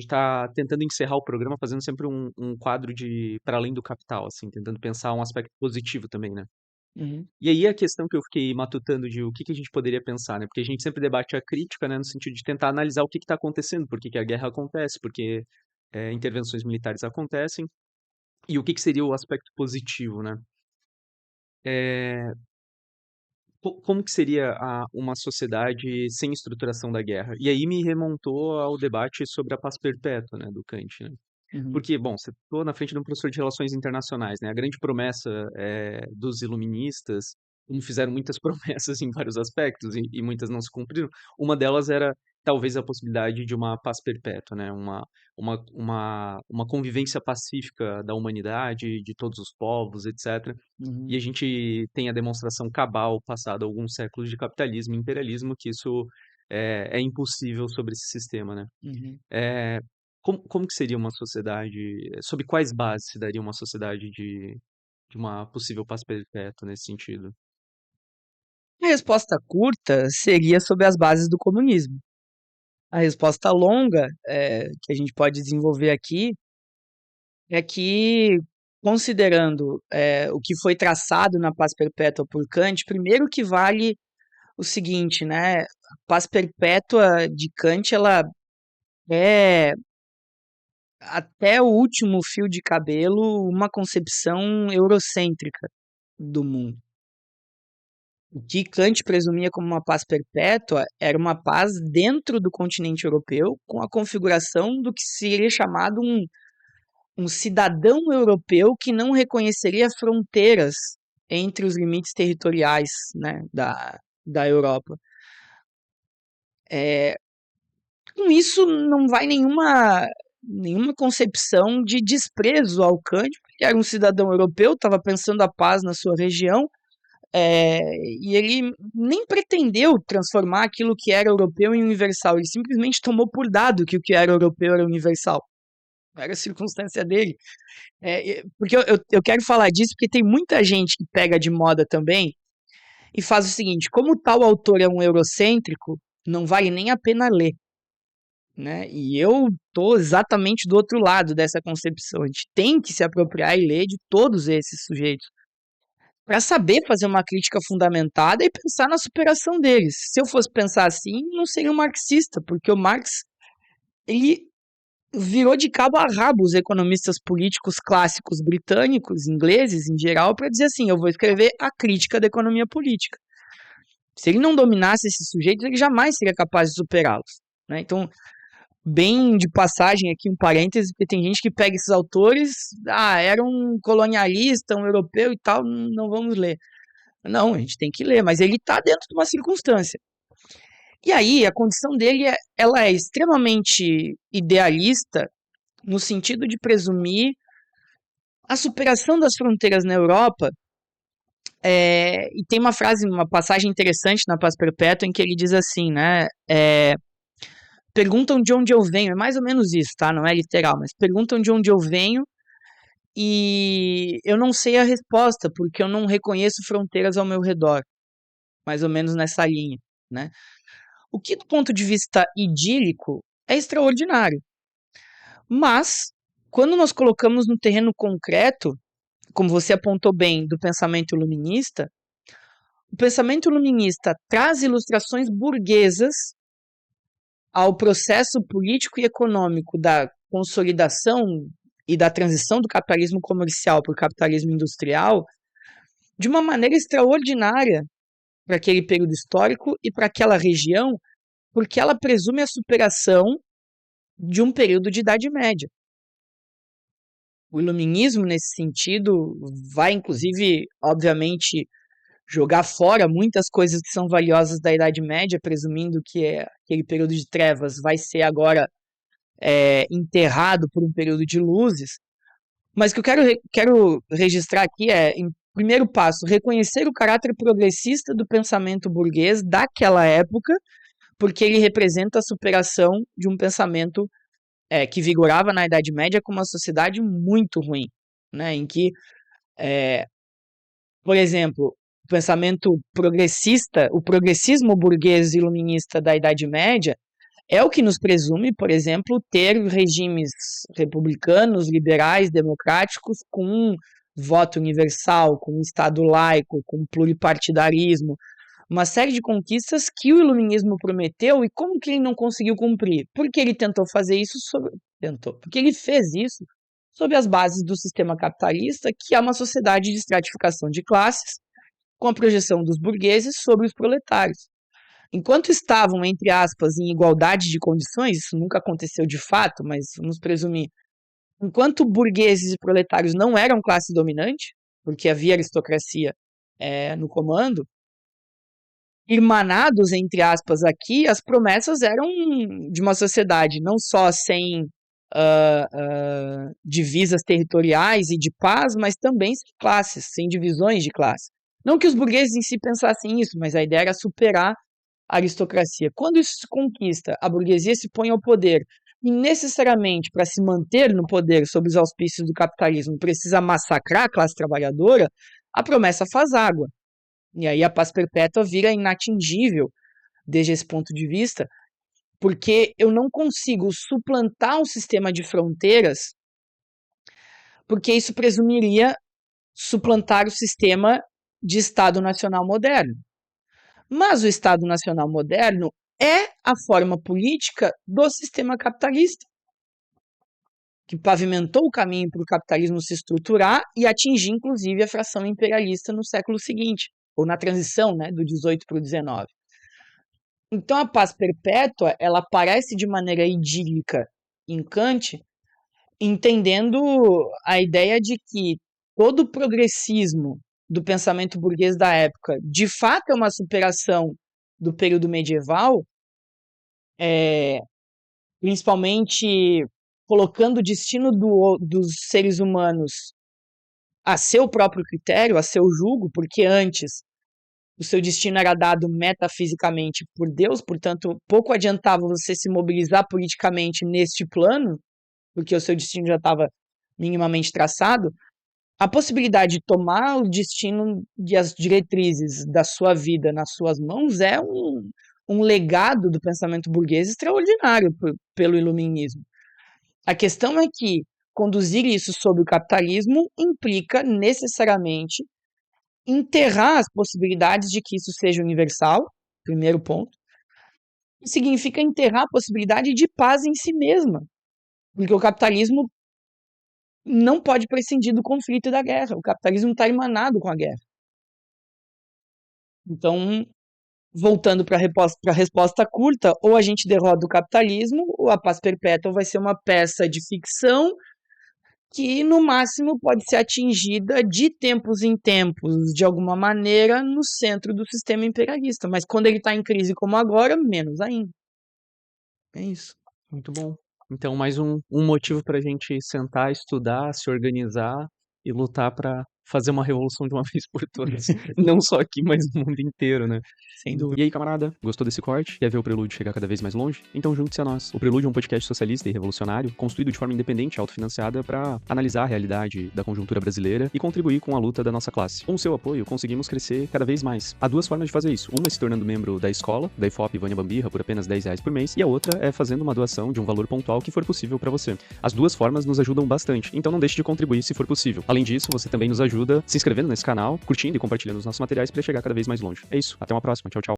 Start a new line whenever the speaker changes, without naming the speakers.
gente tá tentando encerrar o programa fazendo sempre um quadro de para além do capital, assim, tentando pensar um aspecto positivo também, né.
Uhum,
E aí a questão que eu fiquei matutando de o que a gente poderia pensar, né, porque a gente sempre debate a crítica, né, no sentido de tentar analisar o que está acontecendo, por que que a guerra acontece, por que, intervenções militares acontecem, e o que que seria o aspecto positivo, né. Eh, como que seria uma sociedade sem estruturação da guerra? E aí me remontou ao debate sobre a paz perpétua, né, do Kant, né.
uhum,
Porque, bom, você estou na frente de um professor de relações internacionais, né, a grande promessa, dos iluministas, como fizeram muitas promessas em vários aspectos e muitas não se cumpriram, uma delas era talvez a possibilidade de uma paz perpétua, né, uma convivência pacífica da humanidade, de todos os povos, etcétera. E
uhum,
a gente tem a demonstração cabal, passado alguns séculos de capitalismo e imperialismo, que isso é impossível sobre esse sistema, né.
uhum.
Eh, como que seria uma sociedade sob quais bases se daria uma sociedade de uma possível paz perpétua nesse sentido?
A resposta curta seria sobre as bases do comunismo. A resposta longa, que a gente pode desenvolver aqui, é que, considerando, o que foi traçado na paz perpétua por Kant, primeiro que vale o seguinte, né, a paz perpétua de Kant, ela é, até o último fio de cabelo, uma concepção eurocêntrica do mundo. O que Kant presumia como uma paz perpétua era uma paz dentro do continente europeu, com a configuração do que seria chamado um cidadão europeu que não reconheceria fronteiras entre os limites territoriais, né, da Europa. Com isso, não vai nenhuma concepção de desprezo ao Kant, porque era um cidadão europeu, estava pensando a paz na sua região, e ele nem pretendeu transformar aquilo que era europeu em universal, ele simplesmente tomou por dado que o que era europeu era universal. Era a circunstância dele. Porque eu quero falar disso porque tem muita gente que pega de moda também e faz o seguinte: como tal autor é um eurocêntrico, não vale nem a pena ler. Né? E eu tô exatamente do outro lado dessa concepção. A gente tem que se apropriar e ler de todos esses sujeitos para saber fazer uma crítica fundamentada e pensar na superação deles. Se eu fosse pensar assim, não seria um marxista, porque o Marx ele virou de cabo a rabo os economistas políticos clássicos britânicos, ingleses em geral, para dizer assim: eu vou escrever a crítica da economia política. Se ele não dominasse esses sujeitos, ele jamais seria capaz de superá-los. Né? Então, bem de passagem aqui um parêntese, porque tem gente que pega esses autores, era um colonialista, um europeu e tal, não vamos ler. Não, a gente tem que ler, mas ele está dentro de uma circunstância. E aí, a condição dele ela é extremamente idealista, no sentido de presumir a superação das fronteiras na Europa. E tem uma frase, uma passagem interessante na Paz Perpétua, em que ele diz assim, né? Perguntam de onde eu venho, é mais ou menos isso, tá? Não é literal, mas perguntam de onde eu venho e eu não sei a resposta, porque eu não reconheço fronteiras ao meu redor, mais ou menos nessa linha, né? O que, do ponto de vista idílico, é extraordinário. Mas, quando nós colocamos no terreno concreto, como você apontou bem, do pensamento iluminista, o pensamento iluminista traz ilustrações burguesas ao processo político e econômico da consolidação e da transição do capitalismo comercial para o capitalismo industrial de uma maneira extraordinária para aquele período histórico e para aquela região, porque ela presume a superação de um período de Idade Média. O iluminismo, nesse sentido, vai, inclusive, obviamente, jogar fora muitas coisas que são valiosas da Idade Média, presumindo que aquele período de trevas vai ser agora enterrado por um período de luzes. Mas o que eu quero registrar aqui em primeiro passo, reconhecer o caráter progressista do pensamento burguês daquela época, porque ele representa a superação de um pensamento que vigorava na Idade Média com uma sociedade muito ruim, né, em que, por exemplo, o pensamento progressista, o progressismo burguês iluminista da Idade Média, É o que nos presume, por exemplo, ter regimes republicanos, liberais, democráticos, com voto universal, com um Estado laico, com pluripartidarismo, uma série de conquistas que o iluminismo prometeu e como que ele não conseguiu cumprir? Porque ele tentou fazer isso porque ele fez isso sob as bases do sistema capitalista, que é uma sociedade de estratificação de classes, com a projeção dos burgueses sobre os proletários. Enquanto estavam, entre aspas, em igualdade de condições, isso nunca aconteceu de fato, mas vamos presumir, enquanto burgueses e proletários não eram classe dominante, porque havia aristocracia no comando, irmanados, entre aspas, aqui, as promessas eram de uma sociedade não só sem divisas territoriais e de paz, mas também sem classes, sem divisões de classe. Não que os burgueses em si pensassem isso, mas a ideia era superar a aristocracia. Quando isso se conquista, a burguesia se põe ao poder e necessariamente para se manter no poder sob os auspícios do capitalismo precisa massacrar a classe trabalhadora, a promessa faz água. E aí a paz perpétua vira inatingível desde esse ponto de vista, porque eu não consigo suplantar um sistema de fronteiras, porque isso presumiria suplantar o sistema de Estado Nacional moderno. Mas o Estado Nacional moderno é a forma política do sistema capitalista, que pavimentou o caminho para o capitalismo se estruturar e atingir, inclusive, a fração imperialista no século seguinte, ou na transição, né, do 18 para o 19. Então, a paz perpétua, ela aparece de maneira idílica em Kant, entendendo a ideia de que todo o progressismo do pensamento burguês da época, de fato, é uma superação do período medieval, principalmente colocando o destino dos seres humanos a seu próprio critério, a seu julgo, porque antes o seu destino era dado metafisicamente por Deus, portanto, pouco adiantava você se mobilizar politicamente neste plano, porque o seu destino já estava minimamente traçado. A possibilidade de tomar o destino e as diretrizes da sua vida nas suas mãos é um legado do pensamento burguês extraordinário pelo iluminismo. A questão é que conduzir isso sob o capitalismo implica necessariamente enterrar as possibilidades de que isso seja universal, primeiro ponto, e significa enterrar a possibilidade de paz em si mesma, porque o capitalismo não pode prescindir do conflito e da guerra, o capitalismo está irmanado com a guerra. Então, voltando para a resposta curta, ou a gente derrota o capitalismo, ou a paz perpétua vai ser uma peça de ficção que, no máximo, pode ser atingida de tempos em tempos, de alguma maneira, no centro do sistema imperialista. Mas quando ele está em crise como agora, menos ainda. É isso.
Muito bom. Então, mais um motivo para a gente sentar, estudar, se organizar e lutar para fazer uma revolução de uma vez por todas. Não só aqui, mas no mundo inteiro, né?
Sem dúvida.
E aí, camarada, gostou desse corte? Quer ver o Prelúdio chegar cada vez mais longe? Então junte-se a nós. O Prelúdio é um podcast socialista e revolucionário, construído de forma independente e autofinanciada para analisar a realidade da conjuntura brasileira e contribuir com a luta da nossa classe. Com o seu apoio, conseguimos crescer cada vez mais. Há duas formas de fazer isso. Uma é se tornando membro da escola, da IFOP Vânia Bambirra, por apenas R$10 por mês, e a outra é fazendo uma doação de um valor pontual que for possível para você. As duas formas nos ajudam bastante, então não deixe de contribuir se for possível. Além disso, você também nos ajuda se inscrevendo nesse canal, curtindo e compartilhando os nossos materiais para chegar cada vez mais longe. É isso, até uma próxima, tchau, tchau.